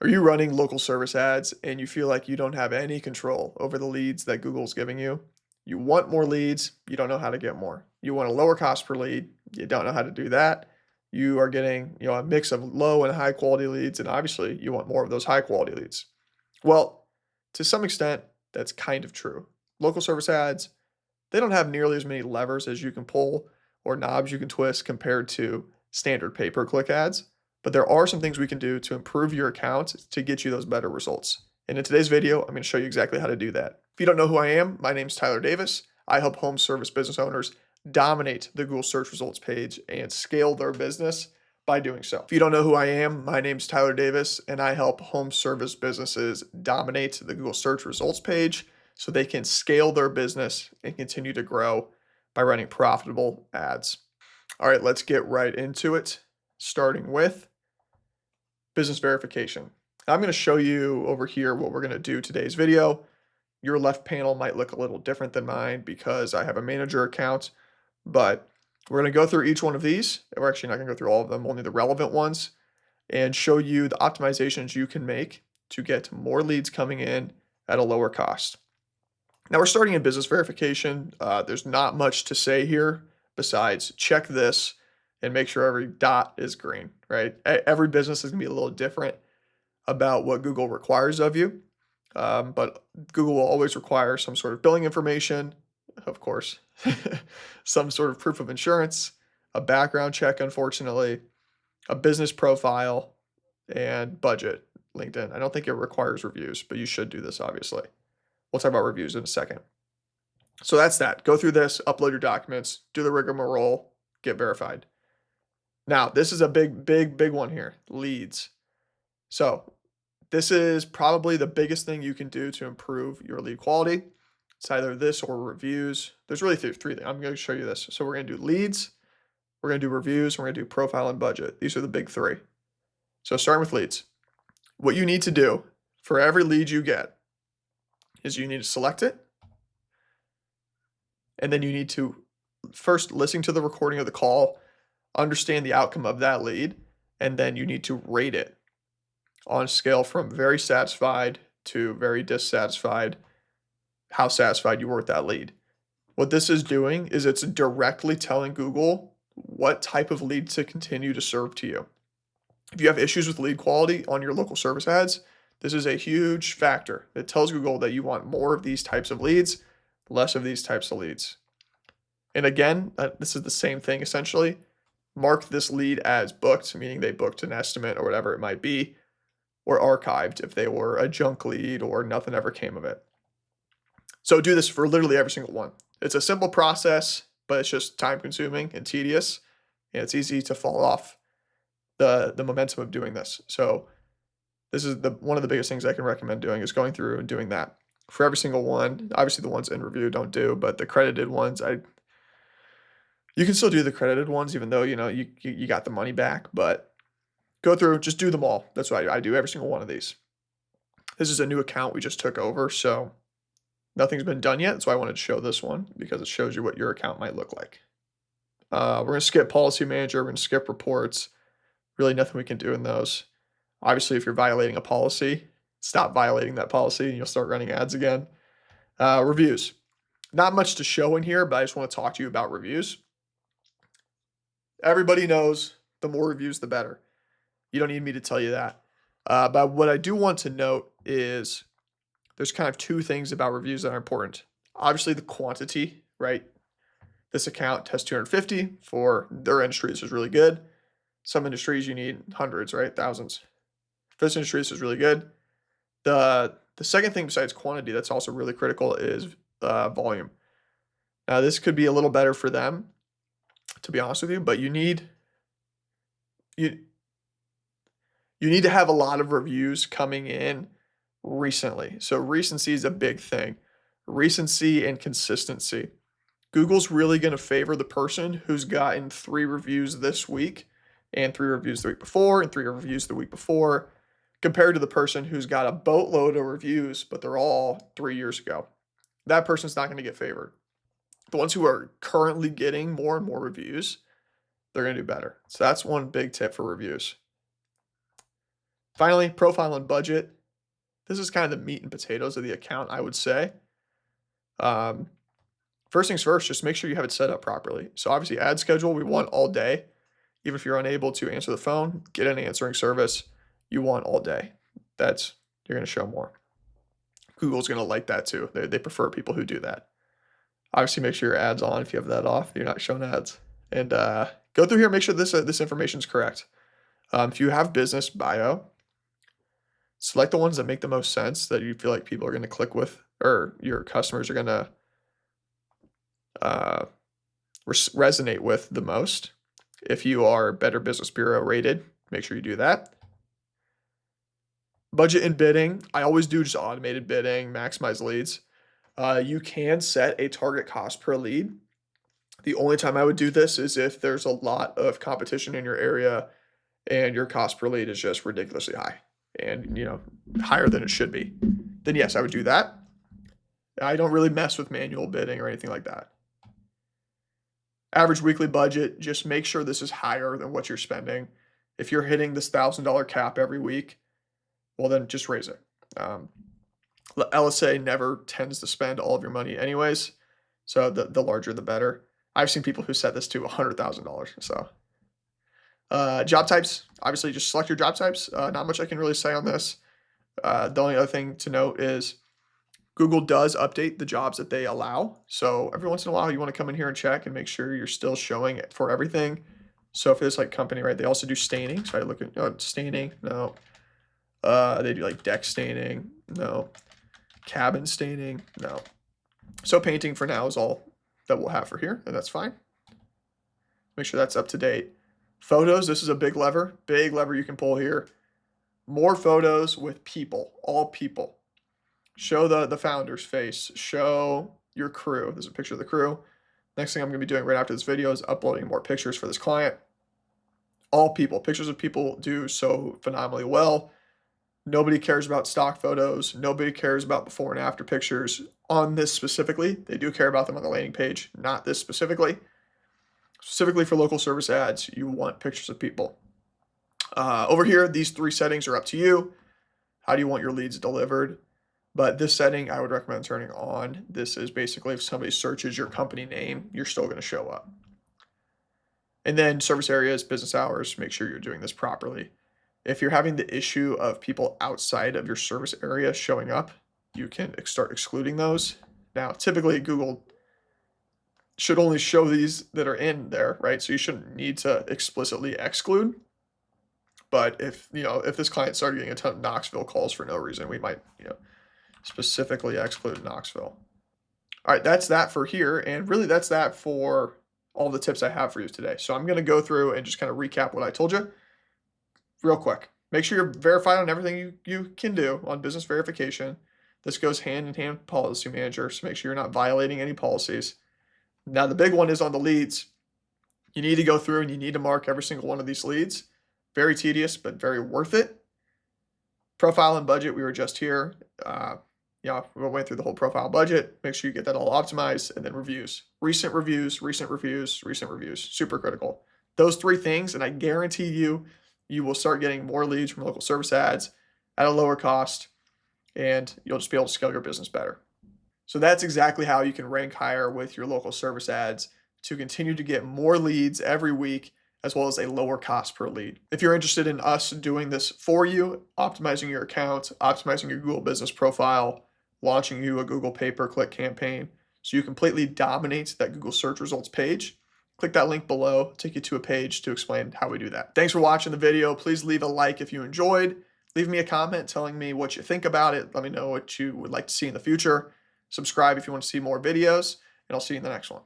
Are you running local service ads and you feel like you don't have any control over the leads that Google's giving you? You want more leads, you don't know how to get more. You want a lower cost per lead, you don't know how to do that. You are getting, a mix of low and high quality leads, and obviously you want more of those high quality leads. Well, to some extent, that's kind of true. Local service ads, they don't have nearly as many levers as you can pull or knobs you can twist compared to standard pay-per-click ads, but there are some things we can do to improve your account to get you those better results. And in today's video, I'm going to show you exactly how to do that. If you don't know who I am, my name's Tyler Davis. I help home service business owners dominate the Google search results page and scale their business by doing so. If you don't know who I am, my name's Tyler Davis, and I help home service businesses dominate the Google search results page so they can scale their business and continue to grow by running profitable ads. All right, let's get right into it, starting with business verification. I'm going to show you over here what we're going to do today's video. Your left panel might look a little different than mine because I have a manager account, but we're going to go through each one of these. We're actually not going to go through all of them, only the relevant ones, and show you the optimizations you can make to get more leads coming in at a lower cost. Now we're starting in business verification. There's not much to say here besides check this and make sure every dot is green, right? Every business is gonna be a little different about what Google requires of you. But Google will always require some sort of billing information, of course, some sort of proof of insurance, a background check, unfortunately, a business profile, and budget. LinkedIn. I don't think it requires reviews, but you should do this, obviously. We'll talk about reviews in a second. So that's that. Go through this, upload your documents, do the rigmarole, get verified. Now, this is a big one here, leads. So this is probably the biggest thing you can do to improve your lead quality. It's either this or reviews. There's really three things. I'm going to show you this. So we're going to do leads, we're going to do reviews, we're going to do profile and budget. These are the big three. So starting with leads. What you need to do for every lead you get is you need to select it, and then you need to first listen to the recording of the call, understand the outcome of that lead, and then you need to rate it on a scale from very satisfied to very dissatisfied, how satisfied you were with that lead. What this is doing is it's directly telling Google what type of lead to continue to serve to you. If you have issues with lead quality on your local service ads, this is a huge factor. It tells Google that you want more of these types of leads, less of these types of leads. And again, this is the same thing essentially. Mark this lead as booked, meaning they booked an estimate or whatever it might be, or archived if they were a junk lead or nothing ever came of it. So do this for literally every single one. It's a simple process, but it's just time consuming and tedious, and it's easy to fall off the momentum of doing this. So this is one of the biggest things I can recommend doing is going through and doing that for every single one. Obviously, the ones in review don't do, but the credited ones, you can still do the credited ones, even though you got the money back. But go through, just do them all. That's what I do every single one of these. This is a new account we just took over, so nothing's been done yet. That's why I wanted to show this one because it shows you what your account might look like. We're gonna skip policy manager. We're gonna skip reports. Really, nothing we can do in those. Obviously, if you're violating a policy, stop violating that policy and you'll start running ads again. Reviews. Not much to show in here, but I just want to talk to you about reviews. Everybody knows the more reviews, the better. You don't need me to tell you that. But what I do want to note is there's kind of two things about reviews that are important. Obviously, the quantity, right? This account has 250 for their industry. This is really good. Some industries you need hundreds, right? Thousands. For this industry, this is really good. The second thing besides quantity that's also really critical is volume. Now, this could be a little better for them, to be honest with you, but you need to have a lot of reviews coming in recently. So recency is a big thing. Recency and consistency. Google's really going to favor the person who's gotten 3 reviews this week and 3 reviews the week before and 3 reviews the week before, compared to the person who's got a boatload of reviews, but they're all 3 years ago. That person's not going to get favored. The ones who are currently getting more and more reviews, they're going to do better. So that's one big tip for reviews. Finally, profile and budget. This is kind of the meat and potatoes of the account, I would say. Um, First things first, just make sure you have it set up properly. So obviously ad schedule, we want all day. Even if you're unable to answer the phone, get an answering service. You want all day. You're going to show more. Google's going to like that too. They prefer people who do that. Obviously, make sure your ads on. If you have that off, you're not showing ads. And go through here, make sure this information is correct. If you have business bio, select the ones that make the most sense that you feel like people are going to click with, or your customers are going to resonate with the most. If you are Better Business Bureau rated, make sure you do that. Budget and bidding. I always do just automated bidding, maximize leads. You can set a target cost per lead. The only time I would do this is if there's a lot of competition in your area and your cost per lead is just ridiculously high and, higher than it should be. Then yes, I would do that. I don't really mess with manual bidding or anything like that. Average weekly budget, just make sure this is higher than what you're spending. If you're hitting this $1,000 cap every week, well, then just raise it. LSA never tends to spend all of your money anyways, so the larger the better. I've seen people who set this to $100,000. So job types, obviously just select your job types. Not much I can really say on this. The only other thing to note is Google does update the jobs that they allow. So every once in a while, you want to come in here and check and make sure you're still showing it for everything. So for this company, right, they also do staining. So I look at staining, no. They do like deck staining, no. Cabin staining, no. So painting for now is all that we'll have for here, and that's fine. Make sure that's up to date. Photos, this is a big lever you can pull here. More photos with people, all people. Show the founder's face, show your crew. There's a picture of the crew. Next thing I'm going to be doing right after this video is uploading more pictures for this client. All people, pictures of people do so phenomenally well. Nobody cares about stock photos. Nobody cares about before and after pictures on this specifically. They do care about them on the landing page, not this specifically. Specifically for local service ads, you want pictures of people. Over here, these 3 settings are up to you. How do you want your leads delivered? But this setting, I would recommend turning on. This is basically if somebody searches your company name, you're still going to show up. And then service areas, business hours, make sure you're doing this properly. If you're having the issue of people outside of your service area showing up, you can start excluding those. Now, typically Google should only show these that are in there, right? So you shouldn't need to explicitly exclude. But if this client started getting a ton of Knoxville calls for no reason, we might, specifically exclude Knoxville. All right, that's that for here. And really that's that for all the tips I have for you today. So I'm going to go through and just kind of recap what I told you real quick. Make sure you're verified on everything you can do on business verification. This goes hand in hand with policy manager. So make sure you're not violating any policies. Now, the big one is on the leads. You need to go through and you need to mark every single one of these leads. Very tedious, but very worth it. Profile and budget, we were just here. We went through the whole profile budget. Make sure you get that all optimized. And then reviews. Recent reviews. Super critical. Those 3 things, and I guarantee you will start getting more leads from local service ads at a lower cost, and you'll just be able to scale your business better. So that's exactly how you can rank higher with your local service ads to continue to get more leads every week, as well as a lower cost per lead. If you're interested in us doing this for you, optimizing your account, optimizing your Google business profile, launching you a Google pay-per-click campaign so you completely dominate that Google search results page, click that link below, take you to a page to explain how we do that. Thanks for watching the video. Please leave a like if you enjoyed. Leave me a comment telling me what you think about it. Let me know what you would like to see in the future. Subscribe if you want to see more videos, and I'll see you in the next one.